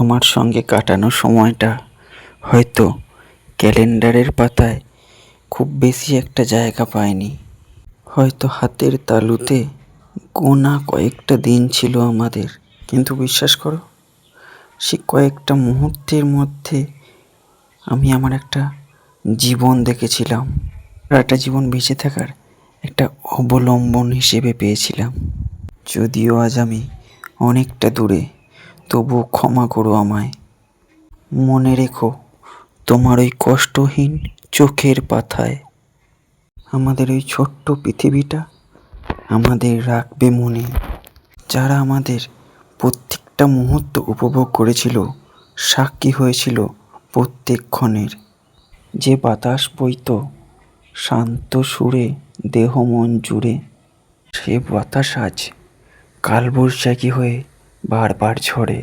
তোমার সঙ্গে কাটানো সময়টা হয়তো ক্যালেন্ডারের পাতায় খুব বেশি একটা জায়গা পায়নি। হয়তো হাতের তালুতে গোনা কয়েকটা দিন ছিল আমাদের, কিন্তু বিশ্বাস করো, সে কয়েকটা মুহূর্তের মধ্যে আমি আমার একটা জীবন দেখেছিলাম, একটা জীবন বেঁচে থাকার একটা অবলম্বন হিসেবে পেয়েছিলাম। যদিও আজ আমি অনেকটা দূরে, তবুও ক্ষমা করো আমায়। মনে রেখো, তোমার ওই কষ্টহীন চোখের পাতায় আমাদের ওই ছোট্ট পৃথিবীটা আমাদের রাখবে মনে। যারা আমাদের প্রত্যেকটা মুহূর্ত উপভোগ করেছিল, সাক্ষী হয়েছিল প্রত্যেক ক্ষণের। যে বাতাস বইত শান্ত সুরে দেহ মন জুড়ে, সে বাতাস আজ কালবৈশাখী হয়ে বারবার ঝরে।